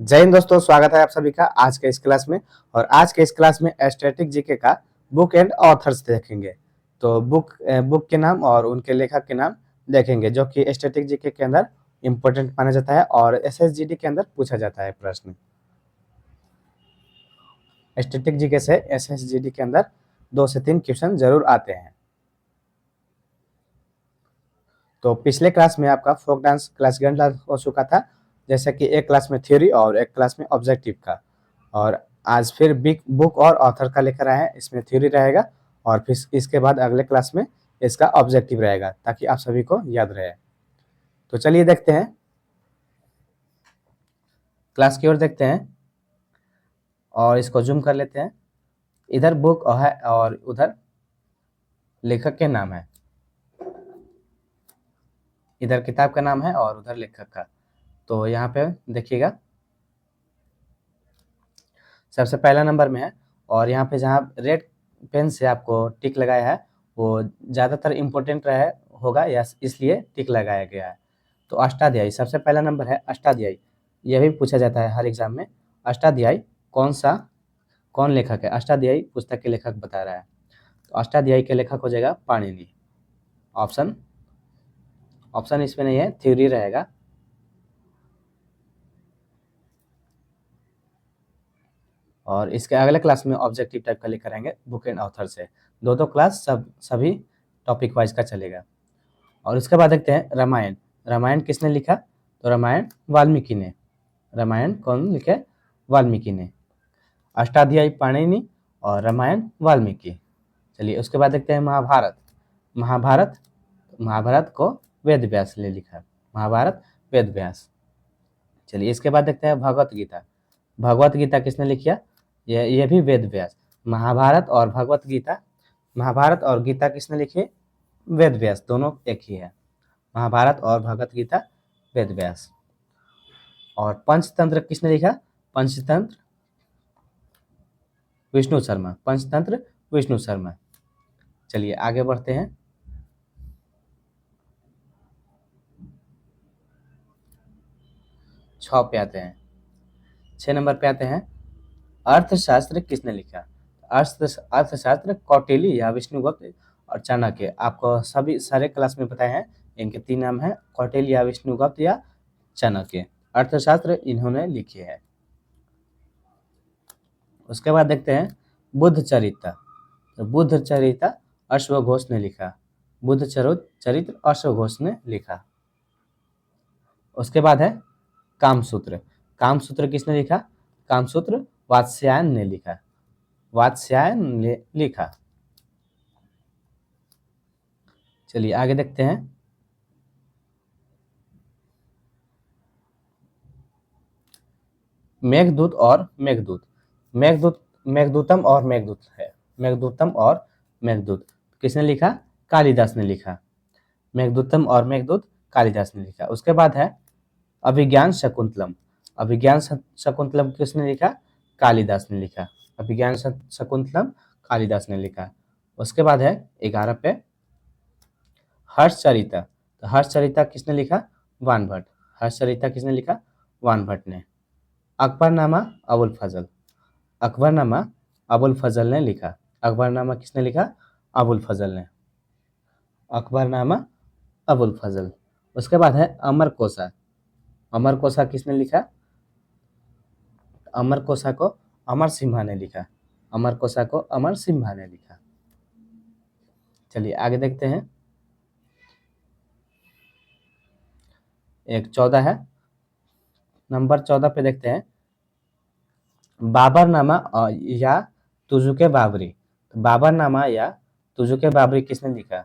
जय हिंद दोस्तों, स्वागत है आप सभी का आज के इस क्लास में। और आज के इस क्लास में स्टैटिक जीके का बुक एंड ऑथर्स देखेंगे। तो बुक के नाम और उनके लेखक के नाम देखेंगे, जो कि स्टैटिक जीके के अंदर इम्पोर्टेंट माना जाता है और एसएसजीडी के अंदर पूछा जाता है प्रश्न। स्टैटिक जीके से एसएसजीडी के अंदर 2 से 3 क्वेश्चन जरूर आते हैं। तो पिछले क्लास में आपका फोक डांस क्लासिकल डांस हो चुका था, जैसे कि एक क्लास में थ्योरी और एक क्लास में ऑब्जेक्टिव का। और आज फिर बिग बुक और ऑथर का लेकर आए हैं। इसमें थ्योरी रहेगा और फिर इसके बाद अगले क्लास में इसका ऑब्जेक्टिव रहेगा, ताकि आप सभी को याद रहे। तो चलिए देखते हैं, क्लास की ओर देखते हैं और इसको जूम कर लेते हैं। इधर बुक है और उधर लेखक के नाम है। इधर किताब का नाम है और उधर लेखक का। तो यहाँ पे देखिएगा, सबसे पहला नंबर में है और यहाँ पे जहाँ रेड पेन से आपको टिक लगाया है वो ज़्यादातर इम्पोर्टेंट रहे होगा, या इसलिए टिक लगाया गया है। तो अष्टाध्यायी सबसे पहला नंबर है। अष्टाध्यायी यह भी पूछा जाता है हर एग्जाम में। अष्टाध्यायी कौन लेखक है? अष्टाध्यायी पुस्तक के लेखक बता रहा है। तो अष्टाध्यायी के लेखक हो जाएगा पाणिनि। ऑप्शन इसमें नहीं है, थ्योरी रहेगा। और इसके अगले क्लास में ऑब्जेक्टिव टाइप का लेकर आएंगे बुक एंड ऑथर से। दो क्लास सभी टॉपिक वाइज का चलेगा। और उसके बाद देखते हैं रामायण। रामायण किसने लिखा? तो रामायण वाल्मीकि ने। रामायण कौन लिखे? वाल्मीकि ने। अष्टाध्यायी पाणिनि और रामायण वाल्मीकि। चलिए उसके बाद देखते हैं महाभारत। महाभारत को वेद व्यास ने लिखा। महाभारत वेद व्यास। चलिए इसके बाद देखते हैं भगवत गीता। भगवत गीता किसने लिखा? यह भी वेद व्यास। महाभारत और भगवत गीता, महाभारत और गीता किसने लिखी? वेद व्यास। दोनों एक ही है, महाभारत और भगवत गीता वेद व्यास। और पंचतंत्र किसने लिखा? पंचतंत्र विष्णु शर्मा। पंचतंत्र विष्णु शर्मा। चलिए आगे बढ़ते हैं। छह पे आते हैं। 6 नंबर पे आते हैं, अर्थशास्त्र किसने लिखा? अर्थशास्त्र कौटिल्य या विष्णुगुप्त और चाणक्य। आपको सभी सारे क्लास में बताए हैं, इनके 3 नाम हैं, कौटिल्य या विष्णुगुप्त या चाणक्य। अर्थशास्त्र इन्होंने लिखी है। उसके बाद देखते हैं बुद्ध चरित्र। तो बुद्ध चरित्र अश्वघोष ने लिखा। बुद्ध चरित्र अश्वघोष ने लिखा। उसके बाद है कामसूत्र। कामसूत्र किसने लिखा? कामसूत्र वात्स्यायन ने लिखा। वात्स्यायन ने लिखा। चलिए आगे देखते हैं। मेघदूत और मेघदूत। मेघदूतम और मेघदूत है। मेघदूतम और मेघदूत किसने लिखा? कालिदास ने लिखा। मेघदूतम और मेघदूत कालिदास ने लिखा। उसके बाद है अभिज्ञान शकुंतलम। अभिज्ञान शकुंतलम किसने लिखा? कालिदास ने लिखा। अभिज्ञान शकुंतलम कालिदास ने लिखा। उसके बाद है 11 पे हर्षचरिता। तो हर्षचरिता किसने लिखा? वानभट्ट। हर्षचरिता किसने लिखा? वानभट्ट ने। अकबरनामा अबुल फजल। अकबरनामा अबुल फजल ने लिखा। अकबरनामा किसने लिखा? अबुल फजल ने। अकबरनामा अबुल फजल। उसके बाद है अमर कोसा। अमर कोसा किसने लिखा? अमर कोसा को अमर सिम्हा ने लिखा। अमर कोसा को अमर सिम्हा ने लिखा। चलिए आगे देखते हैं। एक 14 है, नंबर 14 पे देखते हैं बाबरनामा या तुजुके बाबरी। तो बाबरनामा या तुजुके बाबरी किसने लिखा,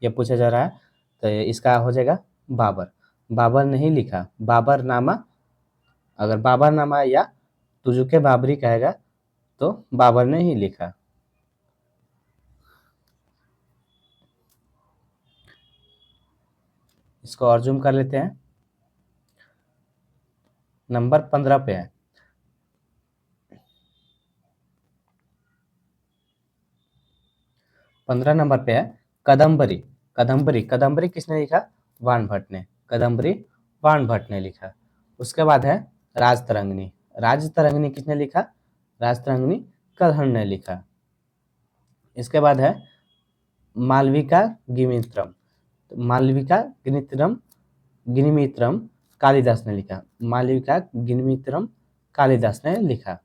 ये पूछा जा रहा है। तो इसका हो जाएगा बाबर। बाबर नहीं लिखा, बाबरनामा। अगर बाबरनामा या तुजुके बाबरी कहेगा तो बाबर ने ही लिखा। इसको और जूम कर लेते हैं। नंबर 15 पे है। 15 नंबर पे है कदम्बरी। कदम्बरी किसने लिखा? वानभट्ट ने। कदम्बरी वानभट्ट ने लिखा। उसके बाद है राजतरंगिणी। राजतरंगिणी किसने लिखा? राजतरंगिणी कल्हण ने लिखा। इसके बाद है मालविका गिमित्रम। तो मालविका गिमित्रम गिनिमित्रम कालिदास ने लिखा। मालविका गिनिमित्रम कालिदास ने लिखा।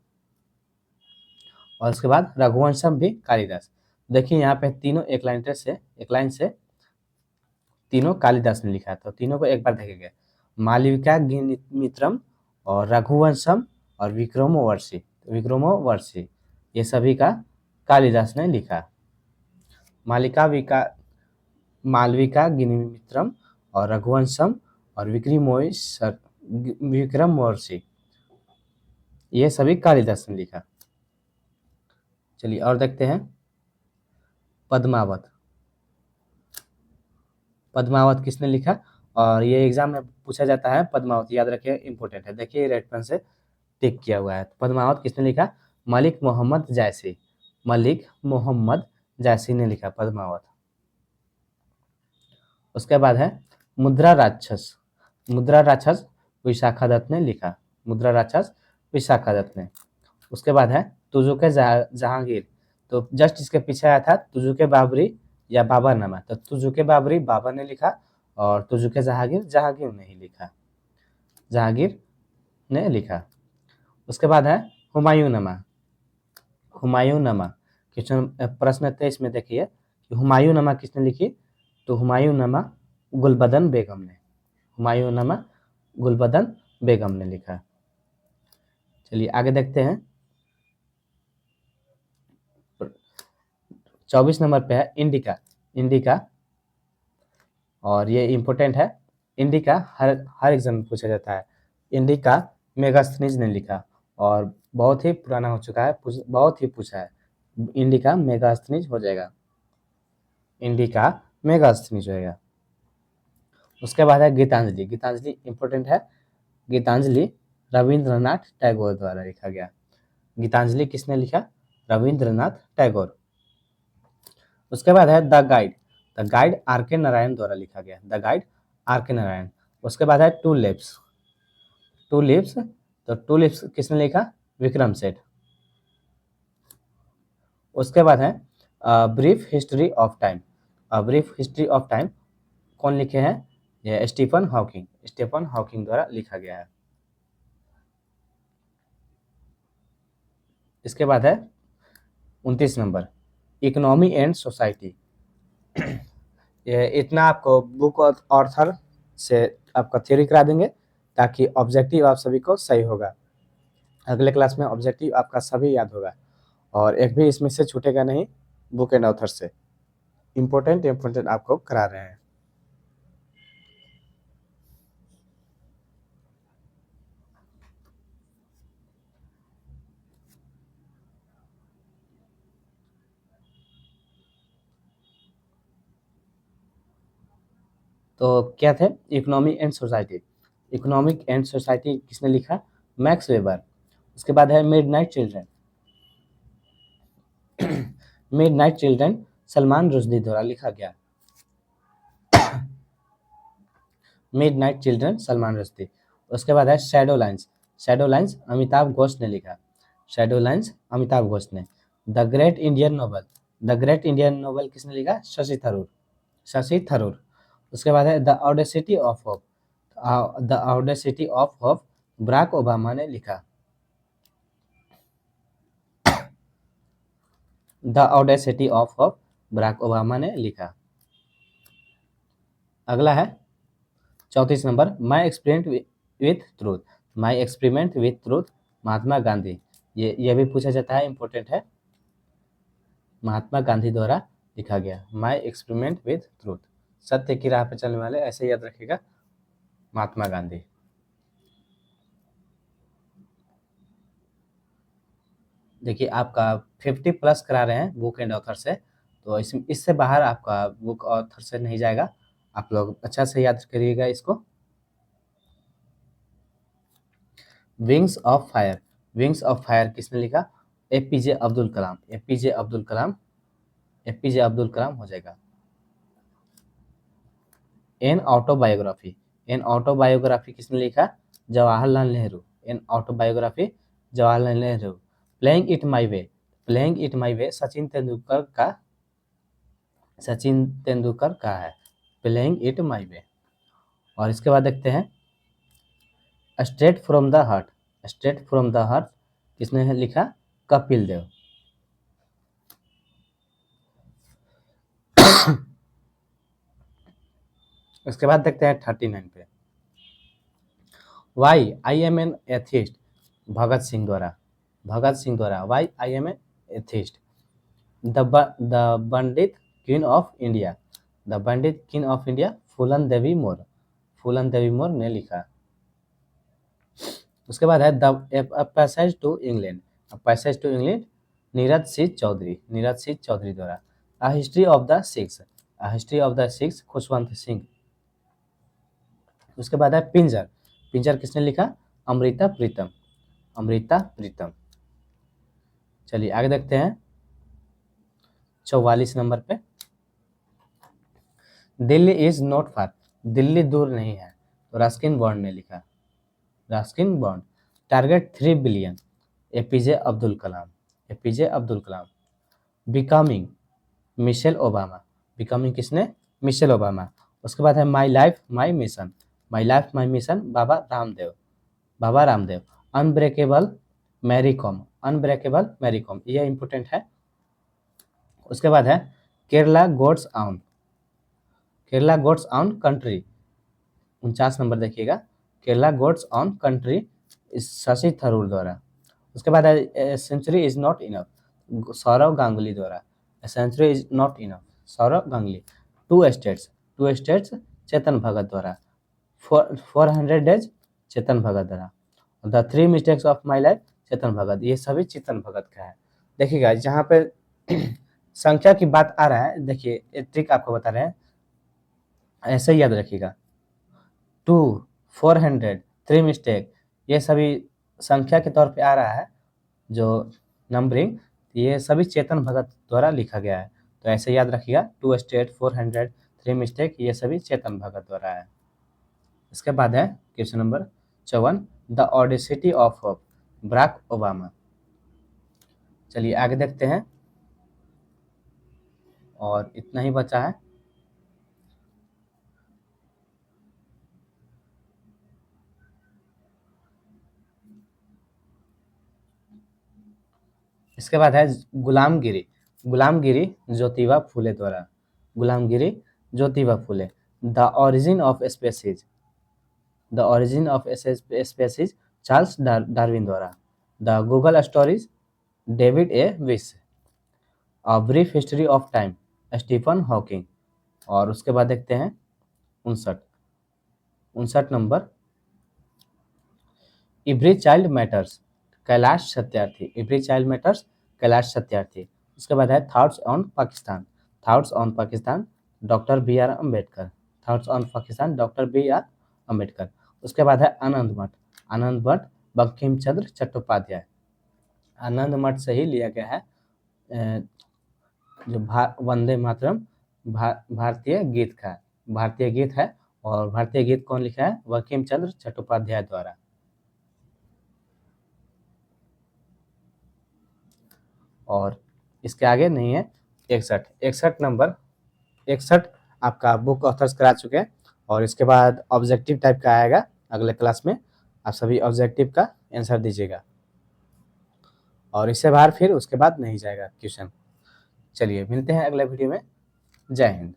और उसके बाद रघुवंशम भी कालिदास। देखिए यहाँ पे तीनों एक लाइन से तीनों कालिदास ने लिखा। तो तीनों को एक बार देखेंगे, मालविका गिनिमित्रम और रघुवंशम और विक्रमोर्वशी। विक्रमोर्वशी ये सभी का कालिदास ने लिखा। मालविका गिनिमित्रम और रघुवंशम और विक्रमोर्वशी ये सभी कालिदास ने लिखा। चलिए और देखते हैं पद्मावत। पद्मावत किसने लिखा? और ये एग्जाम में पूछा जाता है पद्मावत, याद रखिए इंपॉर्टेंट है। देखिए रेड पेन से टिक किया हुआ है। पद्मावत किसने लिखा? मलिक मोहम्मद जायसी। मलिक मोहम्मद जायसी ने लिखा पद्मावत। उसके बाद है मुद्रा राक्षस। मुद्रा राक्षस विशाखा दत्त ने लिखा। मुद्रा राक्षस विशाखा दत्त ने। उसके बाद है तुजुके जहांगीर। तो जस्ट इसके पीछे आया था तुजुके बाबरी या बाबरनामा। तो तुजुके बाबरी बाबर ने लिखा और तुजुके जहांगीर जहांगीर ने ही लिखा। जहांगीर ने लिखा। उसके बाद है हुमायूंनामा। हुमायूंनामा क्वेश्चन प्रश्न 23 में देखिए कि हुमायूंनामा किसने लिखी? तो हुमायूंनामा गुलबदन बेगम ने। हुमायूंनामा गुलबदन बेगम ने लिखा। चलिए आगे देखते हैं। 24 नंबर पे है इंडिका। इंडिका और ये इंपॉर्टेंट है। इंडिका हर एग्जाम में पूछा जाता है। इंडिका मेगास्थनीज ने लिखा और बहुत ही पुराना हो चुका है, बहुत ही पूछा है। इंडिका मेगास्थनीज हो जाएगा। इंडिका मेगास्थनीज होएगा। उसके बाद है गीतांजलि। गीतांजलि इंपॉर्टेंट है। गीतांजलि रविंद्रनाथ टैगोर द्वारा लिखा गया। गीतांजलि किसने लिखा? रविंद्रनाथ टैगोर। उसके बाद है the guide. The guide R K Narayan द्वारा लिखा गया। The guide R K Narayan. उसके बाद है टू लिप्स। टू लिप्स, तो टू लिप्स किसने लिखा? विक्रम सेठ। उसके बाद है brief history of time. Brief history of time कौन लिखे हैं? ये स्टीफन हॉकिंग। स्टीफन हॉकिंग द्वारा लिखा गया है। इसके बाद है 29 नंबर इकोनॉमी एंड सोसाइटी। ये इतना आपको बुक और ऑथर से आपका थ्योरी करा देंगे ताकि ऑब्जेक्टिव आप सभी को सही होगा। अगले क्लास में ऑब्जेक्टिव आपका सभी याद होगा और एक भी इसमें से छूटेगा नहीं। बुक एंड ऑथर से इम्पोर्टेंट आपको करा रहे हैं। तो क्या थे? Economy and society. Economic and society किसने लिखा? Max weber. उसके बाद है midnight children. Midnight children Salman Rushdie द्वारा लिखा गया। Midnight children Salman Rushdie. उसके बाद है shadow lines. Shadow lines Amitabh Ghosh ने लिखा। शैडो लाइंस अमिताभ घोष ने। The great Indian novel. The great Indian novel किसने लिखा? शशि थरूर। शशि थरूर। उसके बाद है the audacity of hope. The audacity of hope Barack Obama ने लिखा। The audacity of hope Barack Obama ने लिखा। अगला है 34 number my experiment with truth. My experiment with truth Mahatma Gandhi. ये भी पूछा जाता है, इंपॉर्टेंट है। महात्मा गांधी द्वारा लिखा गया माई एक्सपेरिमेंट विथ ट्रूथ। सत्य की राह पर चलने वाले, ऐसे याद रखिएगा, महात्मा गांधी। देखिए आपका 50 प्लस करा रहे हैं बुक एंड ऑथर से, तो इससे बाहर आपका बुक ऑथर से नहीं जाएगा। आप लोग अच्छा से याद करिएगा इसको। Wings of fire. Wings of fire किसने लिखा? APJ Abdul Kalam. APJ Abdul Kalam. APJ Abdul Kalam हो जाएगा। An autobiography. एन ऑटोबायोग्राफी किसने लिखा? Jawaharlal Nehru. In autobiography Jawaharlal Nehru. Playing it my way, playing it my way Sachin Tendulkar का है, प्लेइंग इट माई वे। और इसके बाद देखते हैं straight from the heart, straight from the heart किसने लिखा, कपिल देव। उसके बाद देखते हैं 39 पे, why I am an atheist, Bhagat Singh द्वारा, भगत सिंह द्वारा, why I am an atheist. The bandit queen of India, the bandit queen of India Phoolan Devi मोर, फूलन देवी मोर ने लिखा। उसके बाद है the passage to England, passage to England Neeraj Singh Chaudhary, Neeraj Singh Chaudhary द्वारा। A history of the Sikhs, a history of the Sikhs Khushwant Singh. उसके बाद है पिंजर, पिंजर किसने लिखा, अमृता प्रीतम, अमृता प्रीतम। चलिए आगे देखते हैं 44 नंबर पे, Delhi is not far, Delhi दूर नहीं है, तो रस्किन बॉन्ड ने लिखा, Ruskin Bond. Target 3 billion, APJ Abdul Kalam, APJ Abdul Kalam. Becoming Michelle Obama, becoming किसने, मिशेल ओबामा। उसके बाद है my life my mission, my life my mission Baba Ramdev, Baba Ramdev. Unbreakable Mary Kom, unbreakable Mary Kom, ये इंपॉर्टेंट है। उसके बाद है Kerala God's own, Kerala God's own country, 49 number देखिएगा, Kerala God's own country Shashi Tharoor द्वारा। उसके बाद है century is not enough, Sourav Ganguly द्वारा, century is not enough, Sourav Ganguly. Two states Chetan Bhagat द्वारा। 400 डेज चेतन भगत द्वारा। The 3 mistakes of my life Chetan Bhagat, ये सभी चेतन भगत का है। देखिएगा जहाँ पे संख्या की बात आ रहा है, देखिए एक ट्रिक आपको बता रहे हैं, ऐसे ही याद रखिएगा। 2, 400, 3 मिस्टेक, ये सभी संख्या के तौर पे आ रहा है जो नंबरिंग, ये सभी चेतन भगत द्वारा लिखा गया है, तो ऐसे याद रखिएगा। 2 स्टेट, 400, 3 मिस्टेक, ये सभी चेतन भगत द्वारा है। इसके बाद है question number 54, the audacity of hope, Barack Obama. चलिए आगे देखते हैं, और इतना ही बचा है। इसके बाद है गुलामगिरी, गुलामगिरी ज्योतिबा फूले द्वारा, Gulamgiri Jyotiba Phule. The origin of species, the origin of species Charles Darwin द्वारा। The Google stories David A Vise. A brief history of time Stephen Hawking. और उसके बाद देखते हैं 59 number, every child matters Kailash Satyarthi, every child matters Kailash Satyarthi. उसके बाद है thoughts on Pakistan, thoughts on Pakistan doctor B R Ambedkar, thoughts on Pakistan doctor B R Ambedkar. उसके बाद है आनंद मठ, आनंद मठ बंकिम चंद्र चट्टोपाध्याय, आनंद मठ से ही लिया गया है जो वंदे मातरम भारतीय गीत का, भारतीय गीत है, और भारतीय गीत कौन लिखा है, बंकिम चंद्र चट्टोपाध्याय द्वारा। और इसके आगे नहीं है 61 नंबर, 61 आपका बुक ऑथर्स करा चुके हैं, और इसके बाद ऑब्जेक्टिव टाइप का आएगा अगले क्लास में, आप सभी ऑब्जेक्टिव का आंसर दीजिएगा, और इससे बाहर फिर उसके बाद नहीं जाएगा क्वेश्चन। चलिए मिलते हैं अगले वीडियो में, जय हिंद।